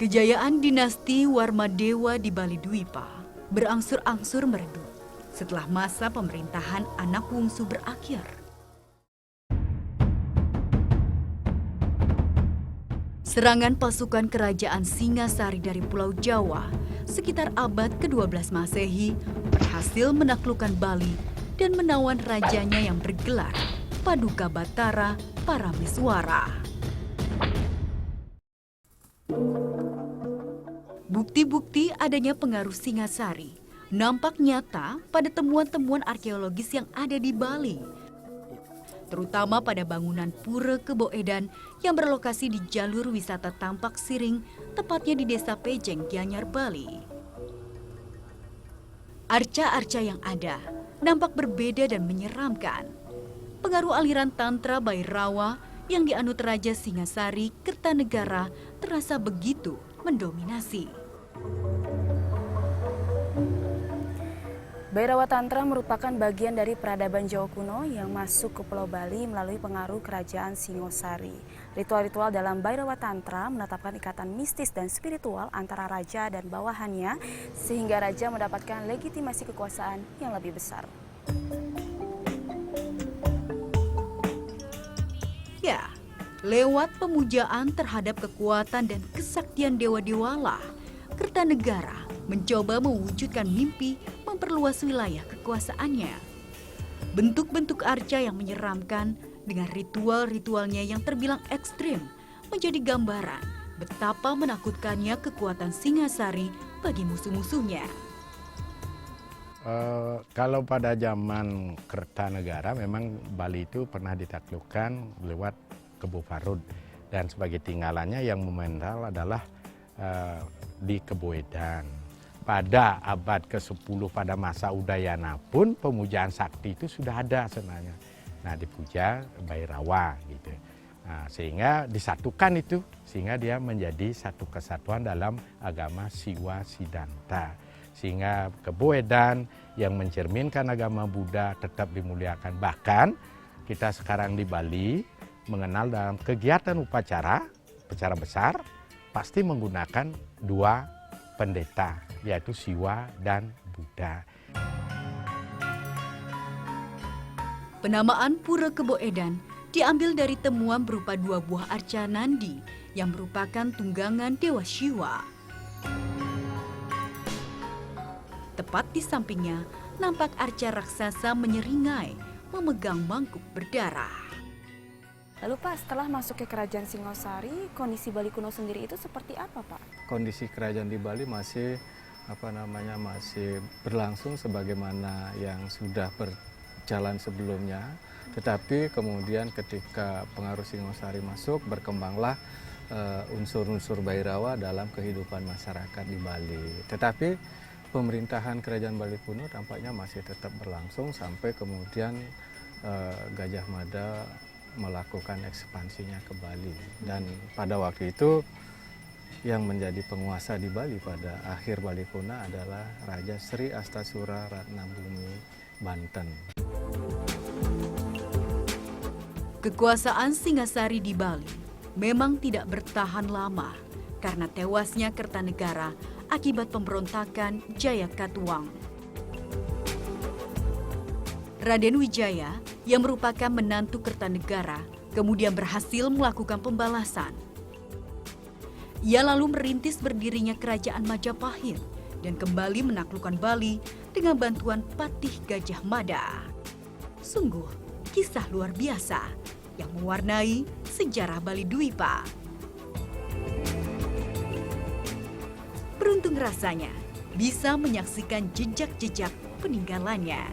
Kejayaan dinasti Warmadewa di Bali Dwipa berangsur-angsur meredup setelah masa pemerintahan anak bungsu berakhir. Serangan pasukan kerajaan Singasari dari Pulau Jawa sekitar abad ke-12 Masehi berhasil menaklukkan Bali dan menawan rajanya yang bergelar Paduka Batara Parameswara. Bukti-bukti adanya pengaruh Singasari nampak nyata pada temuan-temuan arkeologis yang ada di Bali, terutama pada bangunan Pura Kebo Edan yang berlokasi di jalur wisata Tampak Siring, tepatnya di Desa Pejeng, Gianyar, Bali. Arca-arca yang ada nampak berbeda dan menyeramkan. Pengaruh aliran Tantra Bhairawa yang dianut Raja Singasari Kertanegara terasa begitu mendominasi. Bhairawa Tantra merupakan bagian dari peradaban Jawa kuno yang masuk ke Pulau Bali melalui pengaruh kerajaan Singosari. Ritual-ritual dalam Bhairawa Tantra menetapkan ikatan mistis dan spiritual antara raja dan bawahannya, sehingga raja mendapatkan legitimasi kekuasaan yang lebih besar. Ya, lewat pemujaan terhadap kekuatan dan kesaktian dewa-dewalah, Kertanegara mencoba mewujudkan mimpi memperluas wilayah kekuasaannya. Bentuk-bentuk arca yang menyeramkan dengan ritual-ritualnya yang terbilang ekstrim menjadi gambaran betapa menakutkannya kekuatan Singasari bagi musuh-musuhnya. Kalau pada zaman Kertanegara memang Bali itu pernah ditaklukkan lewat Kebo Parud, dan sebagai tinggalannya yang monumental adalah di Kebo Edan. Pada abad ke-10 pada masa Udayana pun pemujaan sakti itu sudah ada sebenarnya. Nah, dipuja Bhairawa gitu. Nah, sehingga disatukan itu, sehingga dia menjadi satu kesatuan dalam agama Siwa Siddhanta. Sehingga Kebo Edan yang mencerminkan agama Buddha tetap dimuliakan. Bahkan kita sekarang di Bali mengenal dalam kegiatan upacara besar, pasti menggunakan dua pendeta, yaitu Siwa dan Buddha. Penamaan Pura Kebo Edan diambil dari temuan berupa dua buah arca nandi yang merupakan tunggangan Dewa Siwa. Tepat di sampingnya nampak arca raksasa menyeringai memegang mangkuk berdarah. Lalu Pak, setelah masuk ke kerajaan Singosari, kondisi Bali kuno sendiri itu seperti apa Pak? Kondisi kerajaan di Bali masih masih berlangsung sebagaimana yang sudah berjalan sebelumnya. Tetapi kemudian ketika pengaruh Singosari masuk, berkembanglah unsur-unsur Bhairawa dalam kehidupan masyarakat di Bali. Tetapi pemerintahan kerajaan Bali kuno tampaknya masih tetap berlangsung sampai kemudian Gajah Mada melakukan ekspansinya ke Bali. Dan pada waktu itu yang menjadi penguasa di Bali pada akhir Bali kuno adalah Raja Sri Astasura Ratnabumi Banten. Kekuasaan Singasari di Bali memang tidak bertahan lama karena tewasnya Kertanegara akibat pemberontakan Jayakatwang. Raden Wijaya yang merupakan menantu Kertanegara kemudian berhasil melakukan pembalasan. Ia lalu merintis berdirinya kerajaan Majapahit dan kembali menaklukkan Bali dengan bantuan Patih Gajah Mada. Sungguh kisah luar biasa yang mewarnai sejarah Bali Dwipa. Beruntung rasanya bisa menyaksikan jejak-jejak peninggalannya.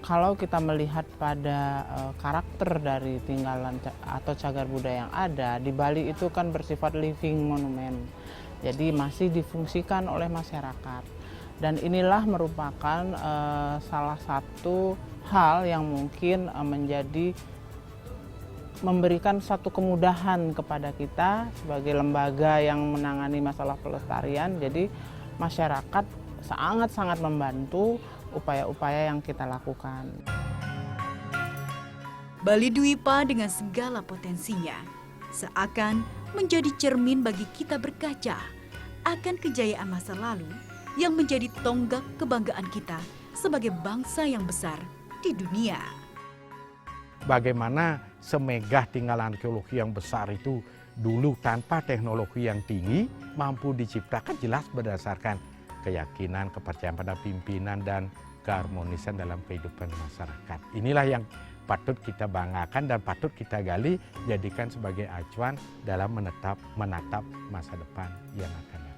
Kalau kita melihat pada karakter dari tinggalan atau cagar budaya yang ada, di Bali itu kan bersifat living monument. Jadi masih difungsikan oleh masyarakat. Dan inilah merupakan salah satu hal yang mungkin memberikan satu kemudahan kepada kita sebagai lembaga yang menangani masalah pelestarian. Jadi masyarakat sangat-sangat membantu upaya-upaya yang kita lakukan. Bali Dwipa dengan segala potensinya seakan menjadi cermin bagi kita berkaca akan kejayaan masa lalu yang menjadi tonggak kebanggaan kita sebagai bangsa yang besar di dunia. Bagaimana semegah tinggalan arkeologi yang besar itu dulu tanpa teknologi yang tinggi mampu diciptakan jelas berdasarkan keyakinan, kepercayaan pada pimpinan dan keharmonisan dalam kehidupan masyarakat. Inilah yang patut kita banggakan dan patut kita gali, jadikan sebagai acuan dalam menatap masa depan yang akan datang.